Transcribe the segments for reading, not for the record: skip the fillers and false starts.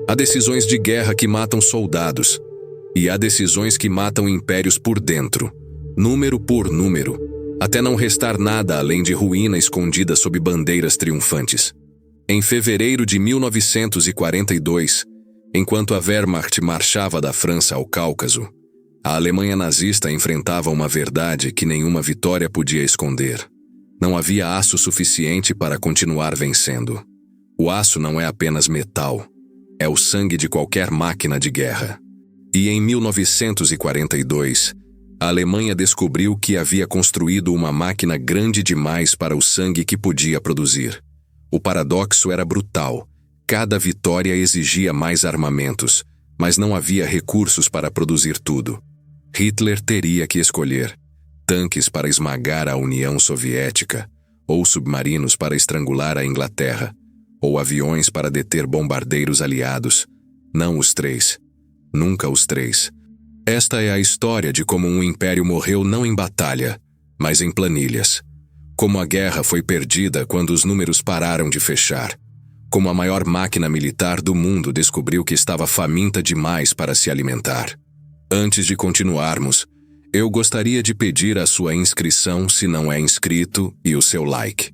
Há decisões de guerra que matam soldados, e há decisões que matam impérios por dentro, número por número, até não restar nada além de ruína escondida sob bandeiras triunfantes. Em fevereiro de 1942, enquanto a Wehrmacht marchava da França ao Cáucaso, a Alemanha nazista enfrentava uma verdade que nenhuma vitória podia esconder. Não havia aço suficiente para continuar vencendo. O aço não é apenas metal, é o sangue de qualquer máquina de guerra. E em 1942, a Alemanha descobriu que havia construído uma máquina grande demais para o sangue que podia produzir. O paradoxo era brutal. Cada vitória exigia mais armamentos, mas não havia recursos para produzir tudo. Hitler teria que escolher: tanques para esmagar a União Soviética, ou submarinos para estrangular a Inglaterra, ou aviões para deter bombardeiros aliados. Não os três. Nunca os três. Esta é a história de como um império morreu não em batalha, mas em planilhas. Como a guerra foi perdida quando os números pararam de fechar. Como a maior máquina militar do mundo descobriu que estava faminta demais para se alimentar. Antes de continuarmos, eu gostaria de pedir a sua inscrição se não é inscrito e o seu like.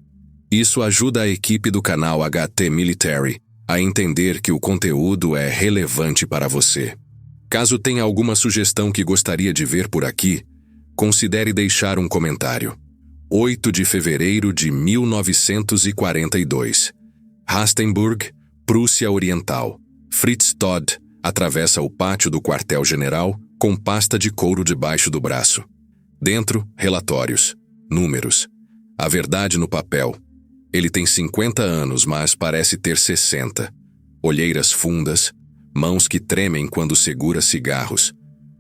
Isso ajuda a equipe do canal HT Military a entender que o conteúdo é relevante para você. Caso tenha alguma sugestão que gostaria de ver por aqui, considere deixar um comentário. 8 de fevereiro de 1942. Rastenburg, Prússia Oriental. Fritz Todt atravessa o pátio do quartel-general com pasta de couro debaixo do braço. Dentro, relatórios, números. A verdade no papel. Ele tem 50 anos, mas parece ter 60. Olheiras fundas, mãos que tremem quando segura cigarros.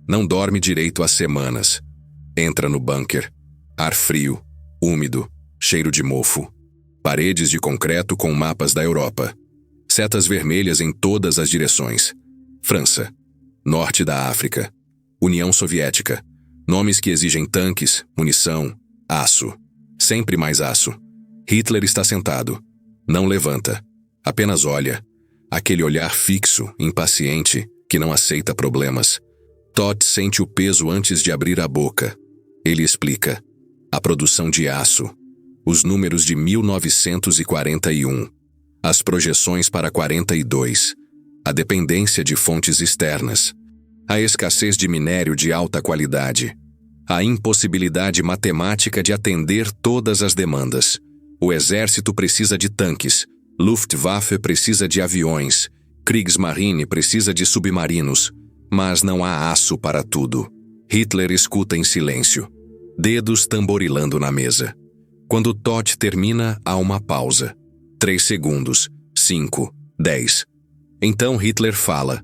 Não dorme direito há semanas. Entra no bunker. Ar frio, úmido, cheiro de mofo. Paredes de concreto com mapas da Europa. Setas vermelhas em todas as direções. França. Norte da África. União Soviética. Nomes que exigem tanques, munição, aço. Sempre mais aço. Hitler está sentado. Não levanta. Apenas olha. Aquele olhar fixo, impaciente, que não aceita problemas. Todt sente o peso antes de abrir a boca. Ele explica. A produção de aço. Os números de 1941. As projeções para 42. A dependência de fontes externas. A escassez de minério de alta qualidade. A impossibilidade matemática de atender todas as demandas. O exército precisa de tanques. Luftwaffe precisa de aviões. Kriegsmarine precisa de submarinos. Mas não há aço para tudo. Hitler escuta em silêncio. Dedos tamborilando na mesa. Quando Todt termina, há uma pausa. 3 segundos. 5. 10. Então Hitler fala.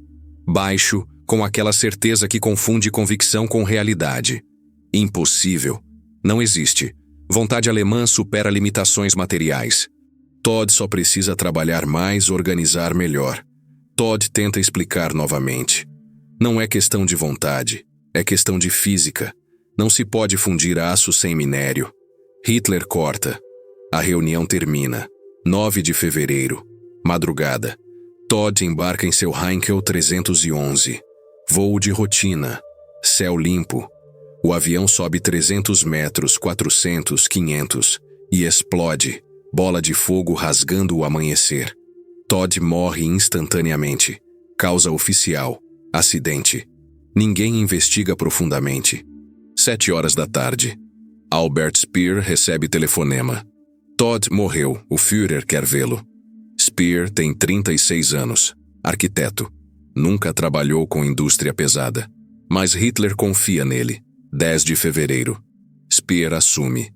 Baixo, com aquela certeza que confunde convicção com realidade. Impossível. Não existe. Vontade alemã supera limitações materiais. Todt só precisa trabalhar mais, organizar melhor. Todt tenta explicar novamente. Não é questão de vontade, é questão de física. Não se pode fundir aço sem minério. Hitler corta. A reunião termina. 9 de fevereiro. Madrugada. Todt embarca em seu Heinkel 311. Voo de rotina. Céu limpo. O avião sobe 300 metros, 400, 500 e explode. Bola de fogo rasgando o amanhecer. Todt morre instantaneamente. Causa oficial. Acidente. Ninguém investiga profundamente. 7 horas da tarde. Albert Speer recebe telefonema. Todt morreu, o Führer quer vê-lo. Speer tem 36 anos. Arquiteto. Nunca trabalhou com indústria pesada. Mas Hitler confia nele. 10 de fevereiro. Speer assume.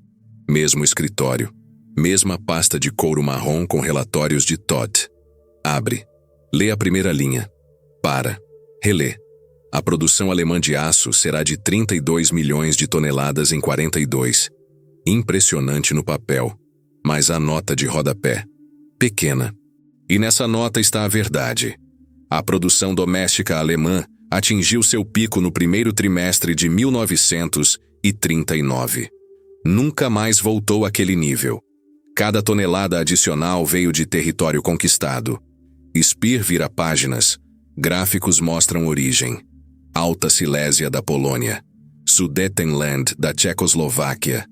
Mesmo escritório. Mesma pasta de couro marrom com relatórios de Todt. Abre. Lê a primeira linha. Para. Relê. A produção alemã de aço será de 32 milhões de toneladas em 42. Impressionante no papel. Mas a nota de rodapé. Pequena. E nessa nota está a verdade. A produção doméstica alemã atingiu seu pico no primeiro trimestre de 1939. Nunca mais voltou àquele nível. Cada tonelada adicional veio de território conquistado. Speer vira páginas. Gráficos mostram origem: Alta Silésia da Polônia, Sudetenland da Tchecoslováquia,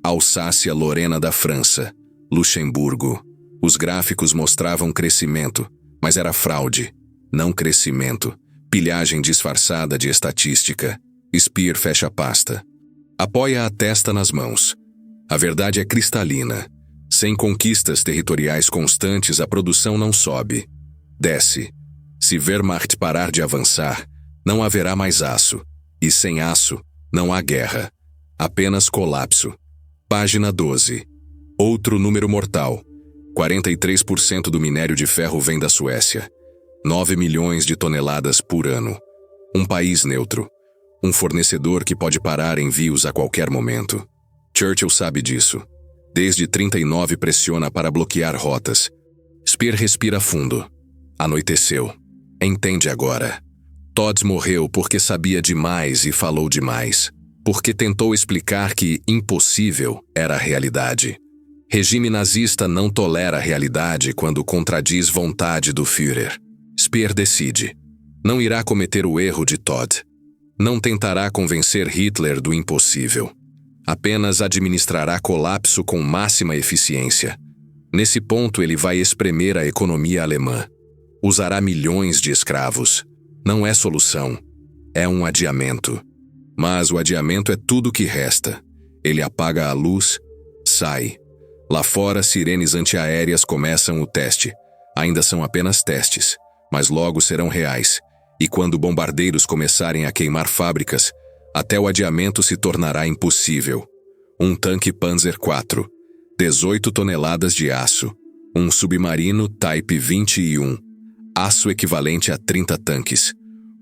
Alsácia-Lorena da França, Luxemburgo. Os gráficos mostravam crescimento, mas era fraude, não crescimento. Pilhagem disfarçada de estatística. Speer fecha a pasta. Apoia a testa nas mãos. A verdade é cristalina. Sem conquistas territoriais constantes, a produção não sobe. Desce. Se Wehrmacht parar de avançar, não haverá mais aço. E sem aço, não há guerra. Apenas colapso. Página 12. Outro número mortal. 43% do minério de ferro vem da Suécia. 9 milhões de toneladas por ano. Um país neutro. Um fornecedor que pode parar envios a qualquer momento. Churchill sabe disso. Desde 39 pressiona para bloquear rotas. Speer respira fundo. Anoiteceu. Entende agora. Todd morreu porque sabia demais e falou demais. Porque tentou explicar que impossível era a realidade. Regime nazista não tolera a realidade quando contradiz vontade do Führer. Speer decide. Não irá cometer o erro de Todd. Não tentará convencer Hitler do impossível. Apenas administrará colapso com máxima eficiência. Nesse ponto ele vai espremer a economia alemã. Usará milhões de escravos. Não é solução. É um adiamento. Mas o adiamento é tudo o que resta. Ele apaga a luz, sai. Lá fora, sirenes antiaéreas começam o teste. Ainda são apenas testes, mas logo serão reais. E quando bombardeiros começarem a queimar fábricas, até o adiamento se tornará impossível. Um tanque Panzer IV, 18 toneladas de aço, um submarino Type 21, aço equivalente a 30 tanques,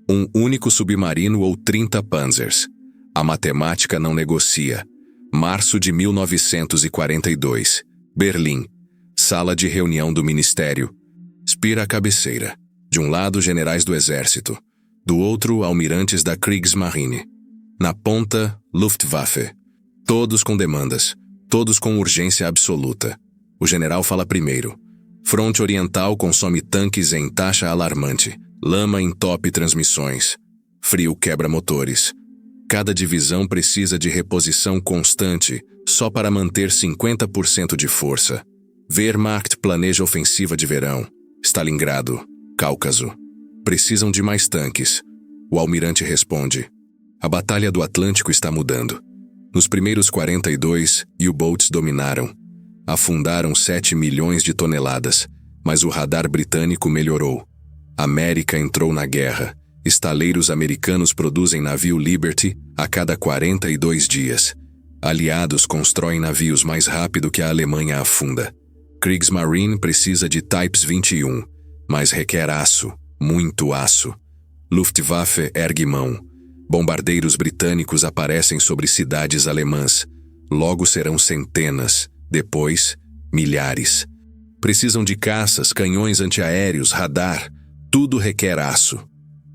um único submarino ou 30 Panzers. A matemática não negocia. Março de 1942, Berlim, sala de reunião do Ministério. Speer à cabeceira. De um lado, generais do exército. Do outro, almirantes da Kriegsmarine. Na ponta, Luftwaffe. Todos com demandas. Todos com urgência absoluta. O general fala primeiro. Fronte Oriental consome tanques em taxa alarmante. Lama entope transmissões. Frio quebra motores. Cada divisão precisa de reposição constante, só para manter 50% de força. Wehrmacht planeja ofensiva de verão. Stalingrado, Cáucaso. Precisam de mais tanques. O almirante responde. A Batalha do Atlântico está mudando. Nos primeiros 42, U-boats dominaram. Afundaram 7 milhões de toneladas, mas o radar britânico melhorou. América entrou na guerra. Estaleiros americanos produzem navio Liberty a cada 42 dias. Aliados constroem navios mais rápido que a Alemanha afunda. Kriegsmarine precisa de Types 21, mas requer aço, muito aço. Luftwaffe ergue mão. Bombardeiros britânicos aparecem sobre cidades alemãs. Logo serão centenas, depois, milhares. Precisam de caças, canhões antiaéreos, radar. Tudo requer aço.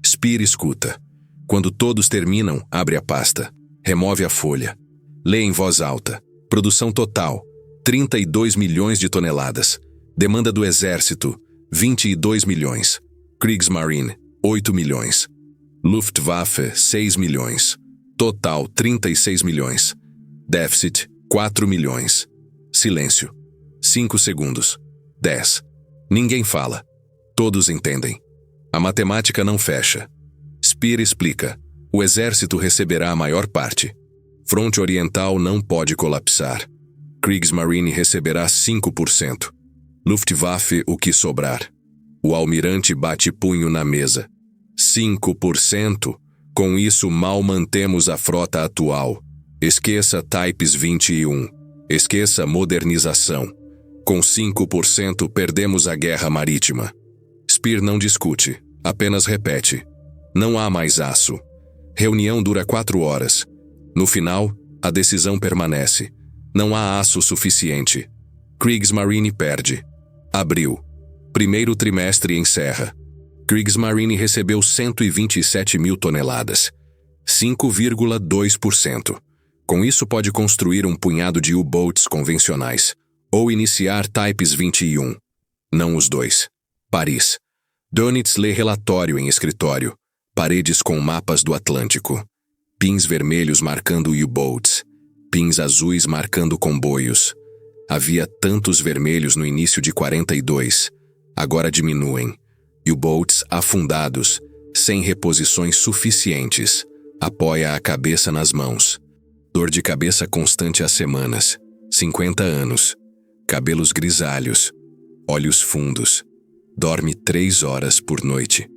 Speer escuta. Quando todos terminam, abre a pasta. Remove a folha. Lê em voz alta. Produção total, 32 milhões de toneladas. Demanda do exército, 22 milhões. Kriegsmarine, 8 milhões. Luftwaffe, 6 milhões. Total, 36 milhões. Déficit, 4 milhões. Silêncio. 5 segundos. 10. Ninguém fala. Todos entendem. A matemática não fecha. Speer explica. O exército receberá a maior parte. Fronte Oriental não pode colapsar. Kriegsmarine receberá 5%. Luftwaffe o que sobrar. O almirante bate punho na mesa. 5%? Com isso mal mantemos a frota atual. Esqueça Types 21. Esqueça modernização. Com 5% perdemos a guerra marítima. Speer não discute, apenas repete. Não há mais aço. Reunião dura 4 horas. No final, a decisão permanece. Não há aço suficiente. Kriegsmarine perde. Abril. Primeiro trimestre encerra. Kriegsmarine recebeu 127 mil toneladas. 5,2%. Com isso pode construir um punhado de U-boats convencionais. Ou iniciar Types 21. Não os dois. Paris. Dönitz lê relatório em escritório. Paredes com mapas do Atlântico. Pins vermelhos marcando U-boats. Pins azuis marcando comboios. Havia tantos vermelhos no início de 42. Agora diminuem. U-boats afundados, sem reposições suficientes. Apoia a cabeça nas mãos. Dor de cabeça constante há semanas. 50 anos. Cabelos grisalhos. Olhos fundos. Dorme 3 horas por noite.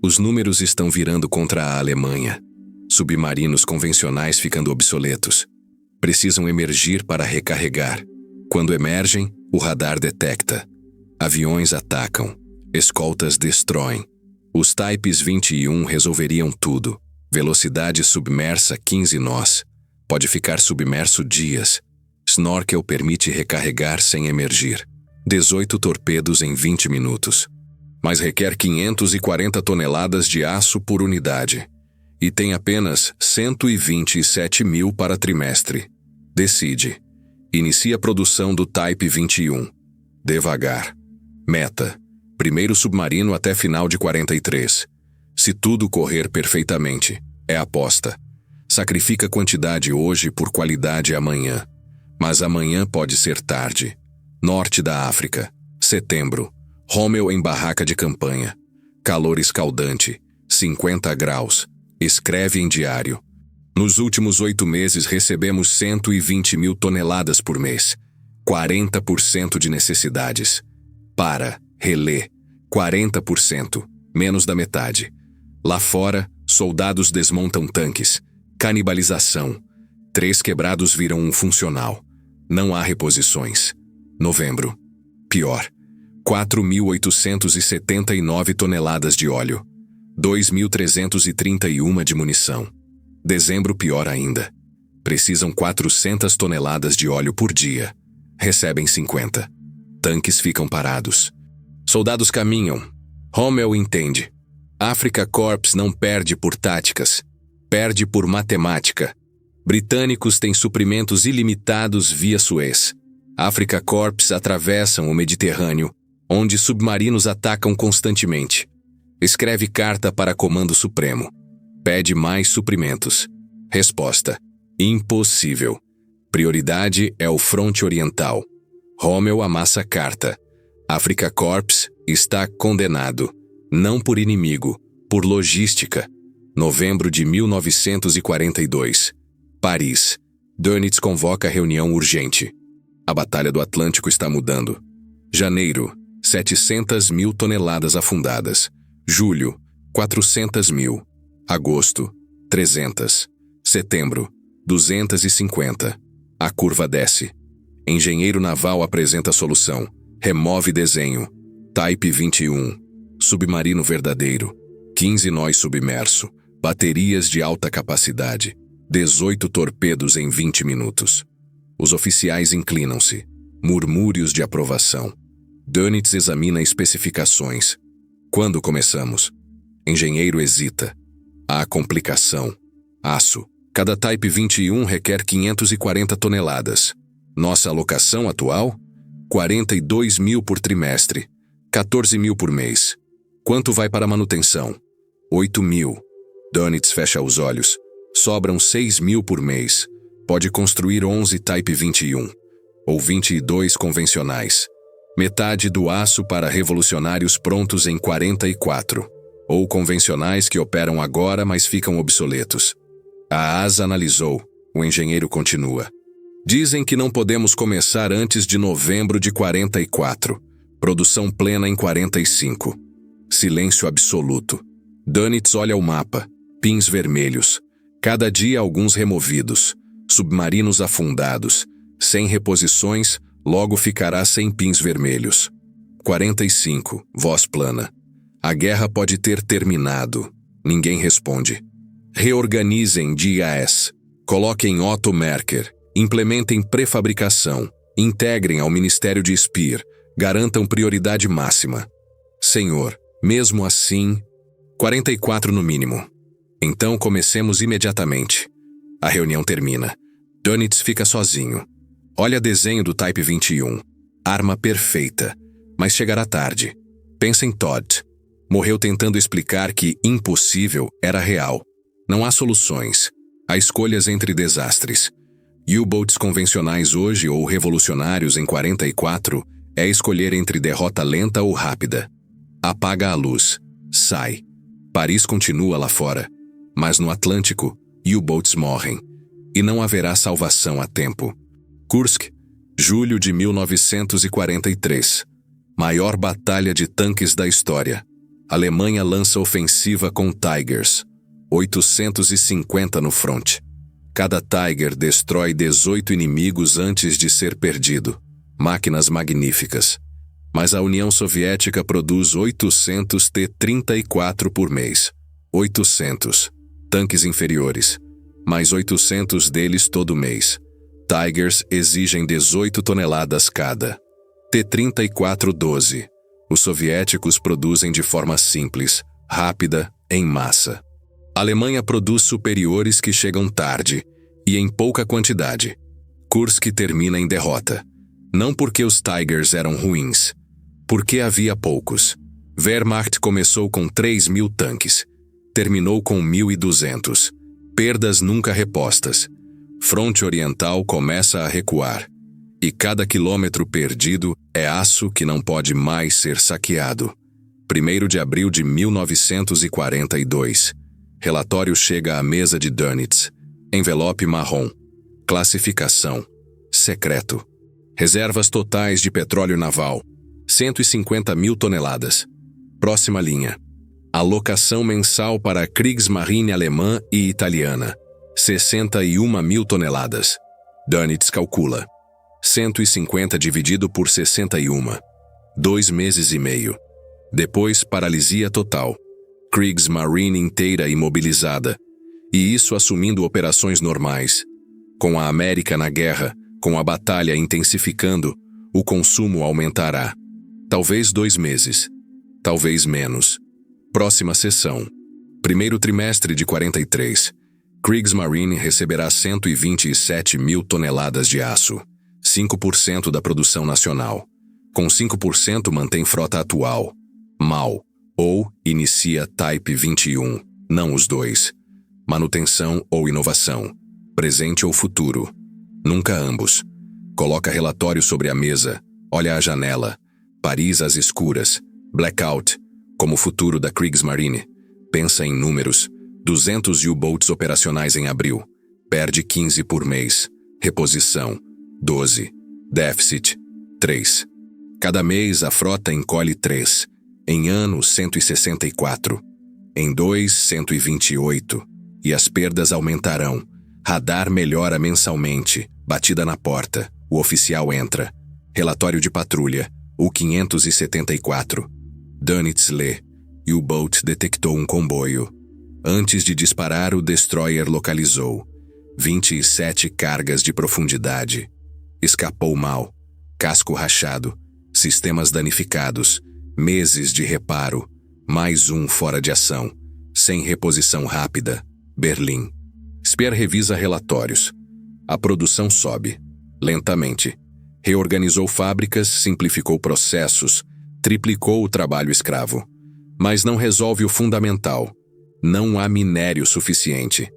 Os números estão virando contra a Alemanha. Submarinos convencionais ficando obsoletos. Precisam emergir para recarregar. Quando emergem, o radar detecta. Aviões atacam. Escoltas destroem. Os Types 21 resolveriam tudo. Velocidade submersa 15 nós. Pode ficar submerso dias. Snorkel permite recarregar sem emergir. 18 torpedos em 20 minutos. Mas requer 540 toneladas de aço por unidade. E tem apenas 127 mil para trimestre. Decide. Inicia a produção do Type 21. Devagar. Meta. Primeiro submarino até final de 43. Se tudo correr perfeitamente, é aposta. Sacrifica quantidade hoje por qualidade amanhã. Mas amanhã pode ser tarde. Norte da África. Setembro. Rommel em barraca de campanha. Calor escaldante. 50 graus. Escreve em diário. Nos últimos 8 meses recebemos 120 mil toneladas por mês. 40% de necessidades. Relê. 40%. Menos da metade. Lá fora, soldados desmontam tanques. Canibalização. 3 quebrados viram um funcional. Não há reposições. Novembro. Pior. 4.879 toneladas de óleo. 2.331 de munição. Dezembro pior ainda. Precisam 400 toneladas de óleo por dia. Recebem 50. Tanques ficam parados. Soldados caminham. Rommel entende. Africa Corps não perde por táticas. Perde por matemática. Britânicos têm suprimentos ilimitados via Suez. Africa Corps atravessam o Mediterrâneo, onde submarinos atacam constantemente. Escreve carta para Comando Supremo. Pede mais suprimentos. Resposta: impossível. Prioridade é o fronte oriental. Rommel amassa carta. Africa Corps está condenado. Não por inimigo, por logística. Novembro de 1942. Paris. Dönitz convoca reunião urgente. A Batalha do Atlântico está mudando. Janeiro, 700 mil toneladas afundadas. Julho, 400 mil. Agosto, 300. Setembro, 250. A curva desce. Engenheiro naval apresenta solução. Remove desenho. Type 21. Submarino verdadeiro. 15 nós submerso. Baterias de alta capacidade. 18 torpedos em 20 minutos. Os oficiais inclinam-se. Murmúrios de aprovação. Dönitz examina especificações. Quando começamos? Engenheiro hesita. Há complicação. Aço. Cada Type 21 requer 540 toneladas. Nossa alocação atual? 42 mil por trimestre. 14 mil por mês. Quanto vai para manutenção? 8 mil. Dönitz fecha os olhos. Sobram 6 mil por mês. Pode construir 11 Type 21. Ou 22 convencionais. Metade do aço para revolucionários prontos em 44. Ou convencionais que operam agora, mas ficam obsoletos. A ASA analisou. O engenheiro continua. Dizem que não podemos começar antes de novembro de 44. Produção plena em 45. Silêncio absoluto. Dönitz olha o mapa. Pins vermelhos. Cada dia alguns removidos. Submarinos afundados. Sem reposições, logo ficará sem pins vermelhos. 45. Voz plana. A guerra pode ter terminado. Ninguém responde. Reorganizem DIAS. Coloquem Otto Merker. Implementem prefabricação. Integrem ao Ministério de Speer. Garantam prioridade máxima. Senhor, mesmo assim... 44 no mínimo. Então comecemos imediatamente. A reunião termina. Dönitz fica sozinho. Olha desenho do Type 21. Arma perfeita. Mas chegará tarde. Pensa em Todd. Morreu tentando explicar que impossível era real. Não há soluções. Há escolhas entre desastres. U-boats convencionais hoje ou revolucionários em 44 é escolher entre derrota lenta ou rápida. Apaga a luz. Sai. Paris continua lá fora. Mas no Atlântico, U-boats morrem. E não haverá salvação a tempo. Kursk, julho de 1943. Maior batalha de tanques da história. Alemanha lança ofensiva com Tigers. 850 no fronte. Cada Tiger destrói 18 inimigos antes de ser perdido. Máquinas magníficas. Mas a União Soviética produz 800 T-34 por mês. 800. Tanques inferiores. Mais 800 deles todo mês. Tigers exigem 18 toneladas cada. T-34-12. Os soviéticos produzem de forma simples, rápida, em massa. A Alemanha produz superiores que chegam tarde e em pouca quantidade. Kursk termina em derrota. Não porque os Tigers eram ruins, porque havia poucos. Wehrmacht começou com 3.000 tanques. Terminou com 1.200. Perdas nunca repostas. Fronte Oriental começa a recuar. E cada quilômetro perdido é aço que não pode mais ser saqueado. 1º de abril de 1942. Relatório chega à mesa de Dönitz. Envelope marrom. Classificação. Secreto. Reservas totais de petróleo naval. 150.000 toneladas. Próxima linha. Alocação mensal para a Kriegsmarine alemã e italiana. 61.000 toneladas. Dönitz calcula. 150 dividido por 61. 2 meses e meio. Depois, paralisia total. Kriegsmarine inteira imobilizada. E isso assumindo operações normais. Com a América na guerra, com a batalha intensificando, o consumo aumentará. Talvez 2 meses. Talvez menos. Próxima sessão. 1º trimestre de 43. Kriegsmarine receberá 127.000 toneladas de aço. 5% da produção nacional. Com 5% mantém frota atual. Mal. Ou inicia Type 21. Não os dois. Manutenção ou inovação. Presente ou futuro. Nunca ambos. Coloca relatório sobre a mesa. Olha a janela. Paris às escuras. Blackout. Como futuro da Kriegsmarine. Pensa em números. 200 U-boats operacionais em abril. Perde 15 por mês. Reposição. 12. Déficit. 3. Cada mês a frota encolhe 3. Em ano, 164. Em 2, 128. E as perdas aumentarão. Radar melhora mensalmente. Batida na porta. O oficial entra. Relatório de patrulha. U-574. Dönitz lê. U-boat detectou um comboio. Antes de disparar, o destroyer localizou. 27 cargas de profundidade. Escapou mal. Casco rachado. Sistemas danificados. Meses de reparo. Mais um fora de ação. Sem reposição rápida. Berlim. Speer revisa relatórios. A produção sobe. Lentamente. Reorganizou fábricas, simplificou processos, triplicou o trabalho escravo. Mas não resolve o fundamental. Não há minério suficiente.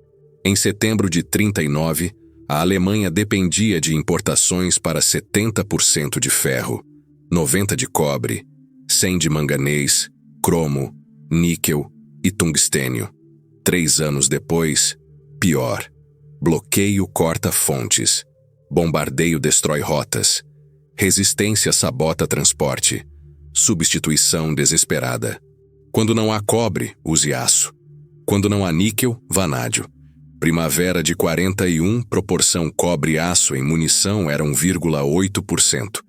Em setembro de 39, a Alemanha dependia de importações para 70% de ferro, 90% de cobre, 100% de manganês, cromo, níquel e tungstênio. 3 anos depois, pior. Bloqueio corta fontes. Bombardeio destrói rotas. Resistência sabota transporte. Substituição desesperada. Quando não há cobre, use aço. Quando não há níquel, vanádio. Primavera de 41, proporção cobre-aço em munição era 1,8%.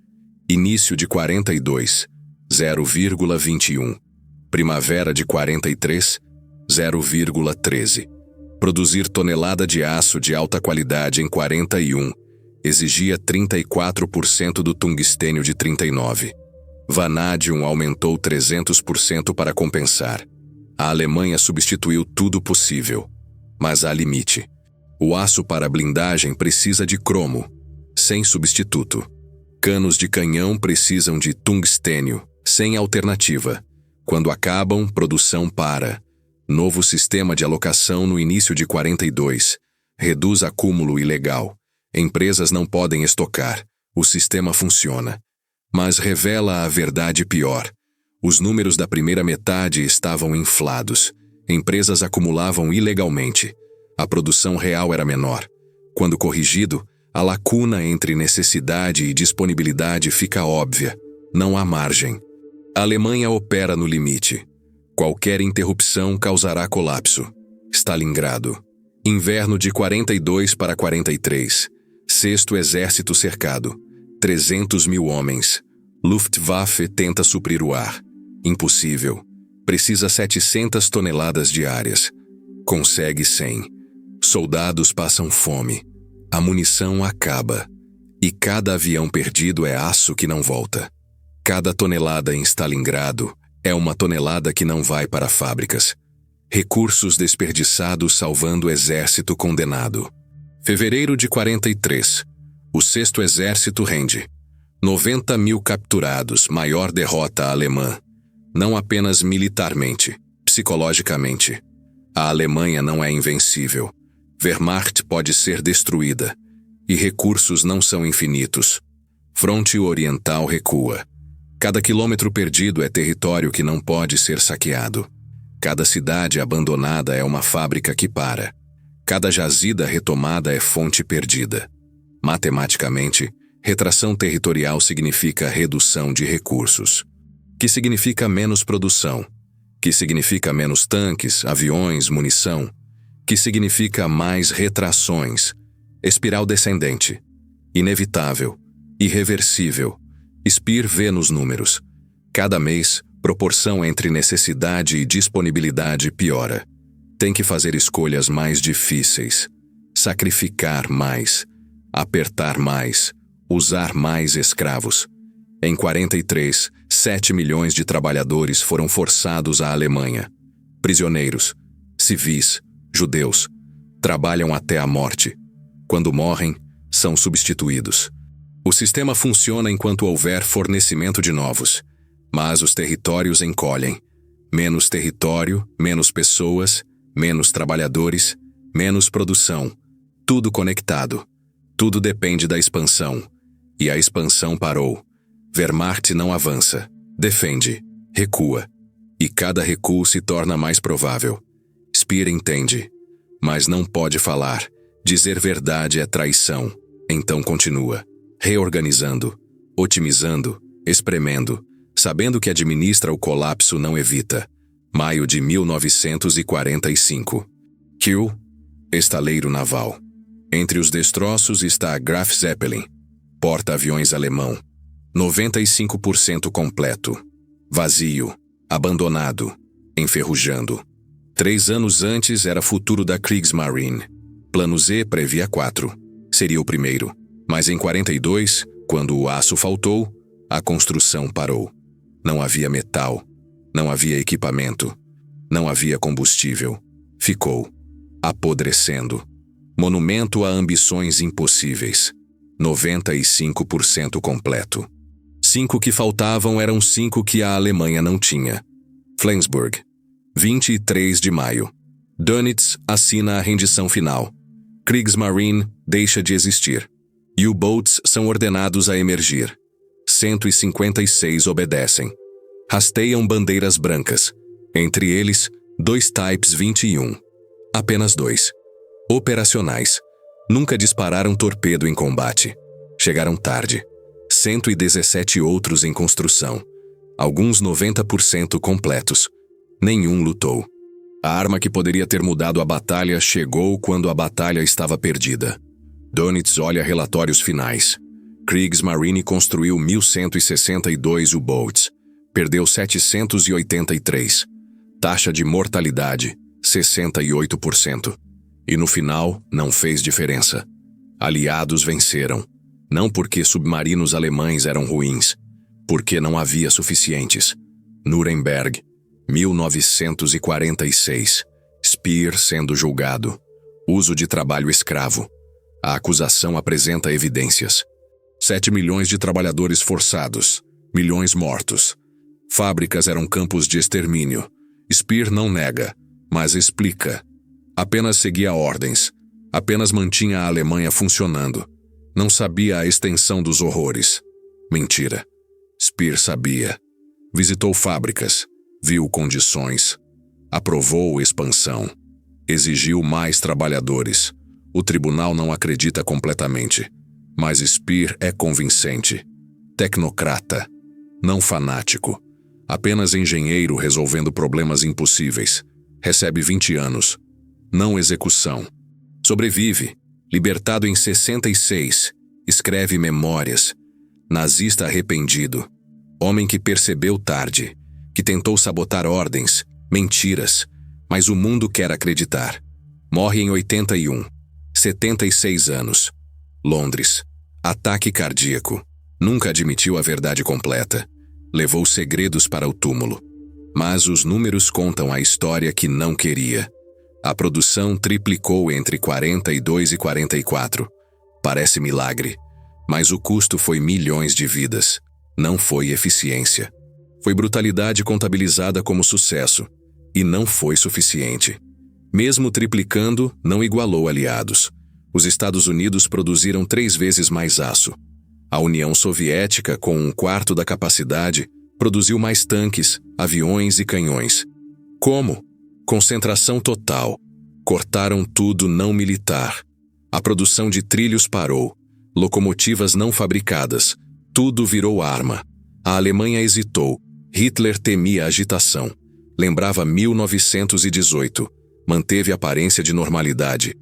Início de 42, 0,21. Primavera de 43, 0,13. Produzir tonelada de aço de alta qualidade em 41 exigia 34% do tungstênio de 39. Vanadium aumentou 300% para compensar. A Alemanha substituiu tudo possível. Mas há limite. O aço para blindagem precisa de cromo, sem substituto. Canos de canhão precisam de tungstênio, sem alternativa. Quando acabam, produção para. Novo sistema de alocação no início de 42. Reduz acúmulo ilegal. Empresas não podem estocar. O sistema funciona. Mas revela a verdade pior. Os números da primeira metade estavam inflados. Empresas acumulavam ilegalmente. A produção real era menor. Quando corrigido, a lacuna entre necessidade e disponibilidade fica óbvia. Não há margem. A Alemanha opera no limite. Qualquer interrupção causará colapso. Stalingrado. Inverno de 42 para 43. Sexto exército cercado. 300 mil homens. Luftwaffe tenta suprir o ar. Impossível. Precisa 700 toneladas diárias. Consegue 100. Soldados passam fome. A munição acaba. E cada avião perdido é aço que não volta. Cada tonelada em Stalingrado é uma tonelada que não vai para fábricas. Recursos desperdiçados salvando o exército condenado. Fevereiro de 43. O sexto exército rende. 90 mil capturados, maior derrota alemã. Não apenas militarmente, psicologicamente. A Alemanha não é invencível. Wehrmacht pode ser destruída. E recursos não são infinitos. Fronte oriental recua. Cada quilômetro perdido é território que não pode ser saqueado. Cada cidade abandonada é uma fábrica que para. Cada jazida retomada é fonte perdida. Matematicamente, retração territorial significa redução de recursos. Que significa menos produção. Que significa menos tanques, aviões, munição. Que significa mais retrações. Espiral descendente. Inevitável. Irreversível. Speer vê nos números. Cada mês, proporção entre necessidade e disponibilidade piora. Tem que fazer escolhas mais difíceis. Sacrificar mais. Apertar mais. Usar mais escravos. Em 43, 7 milhões de trabalhadores foram forçados à Alemanha. Prisioneiros, civis, judeus, trabalham até a morte. Quando morrem, são substituídos. O sistema funciona enquanto houver fornecimento de novos, mas os territórios encolhem. Menos território, menos pessoas, menos trabalhadores, menos produção. Tudo conectado. Tudo depende da expansão. E a expansão parou. Wehrmacht não avança, defende, recua. E cada recuo se torna mais provável. Speer entende, mas não pode falar. Dizer verdade é traição. Então continua. Reorganizando, otimizando, espremendo, sabendo que administra o colapso não evita. Maio de 1945. Kiel, estaleiro naval. Entre os destroços está a Graf Zeppelin, porta-aviões alemão. 95% completo. Vazio, abandonado, enferrujando. 3 anos antes era futuro da Kriegsmarine. Plano Z previa 4. Seria o primeiro. Mas em 42, quando o aço faltou, a construção parou. Não havia metal, não havia equipamento, não havia combustível. Ficou apodrecendo. Monumento a ambições impossíveis. 95% completo. 5 que faltavam eram 5 que a Alemanha não tinha. Flensburg, 23 de maio. Dönitz assina a rendição final. Kriegsmarine deixa de existir. U-boats são ordenados a emergir. 156 obedecem. Rasteiam bandeiras brancas. Entre eles, 2 Types 21. Apenas 2. Operacionais. Nunca dispararam torpedo em combate. Chegaram tarde. 117 outros em construção. Alguns 90% completos. Nenhum lutou. A arma que poderia ter mudado a batalha chegou quando a batalha estava perdida. Dönitz olha relatórios finais. Kriegsmarine construiu 1.162 U-boats. Perdeu 783. Taxa de mortalidade, 68%. E no final, não fez diferença. Aliados venceram. Não porque submarinos alemães eram ruins. Porque não havia suficientes. Nuremberg, 1946. Speer sendo julgado. Uso de trabalho escravo. A acusação apresenta evidências. 7 milhões de trabalhadores forçados. Milhões mortos. Fábricas eram campos de extermínio. Speer não nega, mas explica. Apenas seguia ordens. Apenas mantinha a Alemanha funcionando. Não sabia a extensão dos horrores. Mentira. Speer sabia. Visitou fábricas. Viu condições. Aprovou expansão. Exigiu mais trabalhadores. O tribunal não acredita completamente. Mas Speer é convincente. Tecnocrata. Não fanático. Apenas engenheiro resolvendo problemas impossíveis. Recebe 20 anos. Não execução. Sobrevive. Libertado em 66. Escreve memórias. Nazista arrependido. Homem que percebeu tarde. Que tentou sabotar ordens. Mentiras. Mas o mundo quer acreditar. Morre em 81. 76 anos. Londres. Ataque cardíaco. Nunca admitiu a verdade completa. Levou segredos para o túmulo. Mas os números contam a história que não queria. A produção triplicou entre 42 e 44. Parece milagre. Mas o custo foi milhões de vidas. Não foi eficiência. Foi brutalidade contabilizada como sucesso. E não foi suficiente. Mesmo triplicando, não igualou aliados. Os Estados Unidos produziram 3 vezes mais aço. A União Soviética, com 1/4 da capacidade, produziu mais tanques, aviões e canhões. Como? Concentração total. Cortaram tudo não militar. A produção de trilhos parou. Locomotivas não fabricadas. Tudo virou arma. A Alemanha hesitou. Hitler temia agitação. Lembrava 1918. Manteve aparência de normalidade.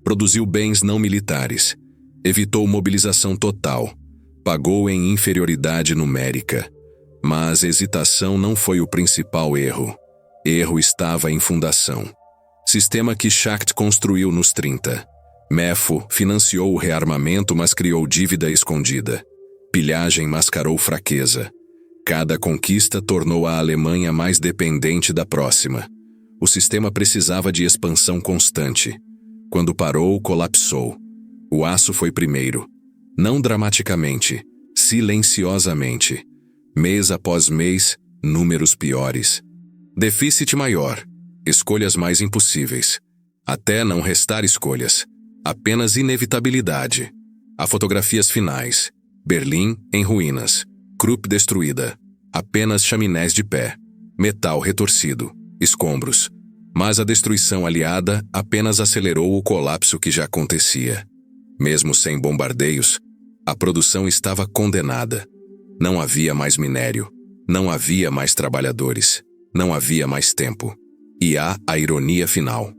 Produziu bens não militares. Evitou mobilização total. Pagou em inferioridade numérica. Mas hesitação não foi o principal erro. Erro estava em fundação. Sistema que Schacht construiu nos 30. Mefo financiou o rearmamento, mas criou dívida escondida. Pilhagem mascarou fraqueza. Cada conquista tornou a Alemanha mais dependente da próxima. O sistema precisava de expansão constante. Quando parou, colapsou. O aço foi primeiro. Não dramaticamente, silenciosamente. Mês após mês, números piores. Déficit maior. Escolhas mais impossíveis. Até não restar escolhas. Apenas inevitabilidade. Há fotografias finais. Berlim em ruínas. Krupp destruída. Apenas chaminés de pé. Metal retorcido. Escombros. Mas a destruição aliada apenas acelerou o colapso que já acontecia. Mesmo sem bombardeios, a produção estava condenada. Não havia mais minério. Não havia mais trabalhadores. Não havia mais tempo. E há a ironia final.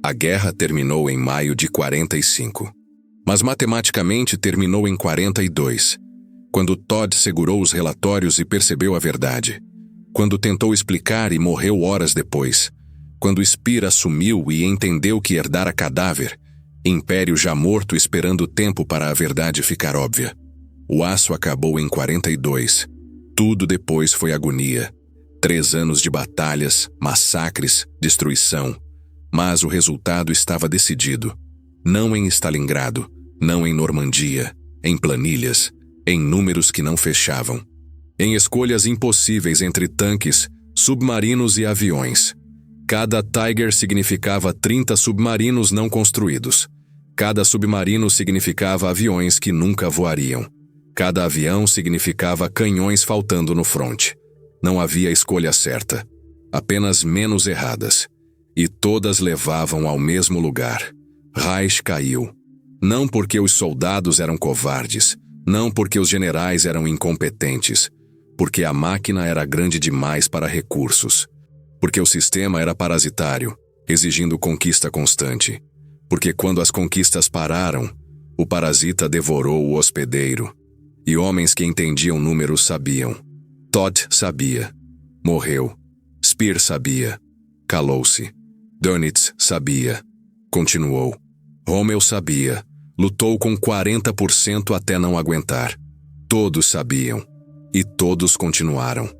A guerra terminou em maio de 45. Mas matematicamente terminou em 42. Quando Todd segurou os relatórios e percebeu a verdade. Quando tentou explicar e morreu horas depois. Quando Speer assumiu e entendeu que herdara cadáver. Império já morto esperando tempo para a verdade ficar óbvia. O aço acabou em 42. Tudo depois foi agonia. 3 anos de batalhas, massacres, destruição. Mas o resultado estava decidido. Não em Stalingrado, não em Normandia, em planilhas, em números que não fechavam. Em escolhas impossíveis entre tanques, submarinos e aviões. Cada Tiger significava 30 submarinos não construídos. Cada submarino significava aviões que nunca voariam. Cada avião significava canhões faltando no fronte. Não havia escolha certa, apenas menos erradas. E todas levavam ao mesmo lugar. Reich caiu. Não porque os soldados eram covardes, não porque os generais eram incompetentes, porque a máquina era grande demais para recursos. Porque o sistema era parasitário, exigindo conquista constante. Porque quando as conquistas pararam, o parasita devorou o hospedeiro. E homens que entendiam números sabiam. Todd sabia. Morreu. Speer sabia. Calou-se. Dönitz sabia. Continuou. Rommel sabia. Lutou com 40% até não aguentar. Todos sabiam. E todos continuaram.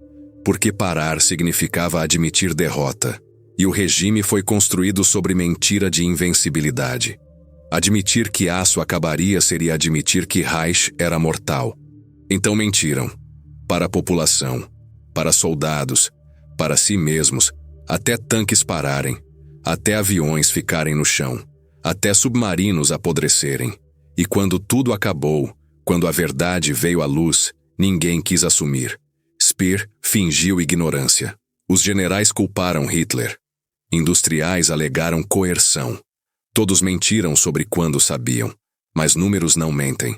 Porque parar significava admitir derrota. E o regime foi construído sobre mentira de invencibilidade. Admitir que aço acabaria seria admitir que Reich era mortal. Então mentiram. Para a população. para soldados, para si mesmos, até tanques pararem, até aviões ficarem no chão, até submarinos apodrecerem. E quando tudo acabou, quando a verdade veio à luz, ninguém quis assumir. Speer fingiu ignorância. Os generais culparam Hitler. Industriais alegaram coerção. Todos mentiram sobre quando sabiam, mas números não mentem.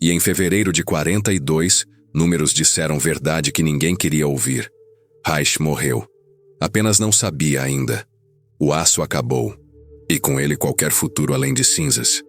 E em fevereiro de 42, números disseram verdade que ninguém queria ouvir. Reich morreu. Apenas não sabia ainda. O aço acabou. E com ele qualquer futuro além de cinzas.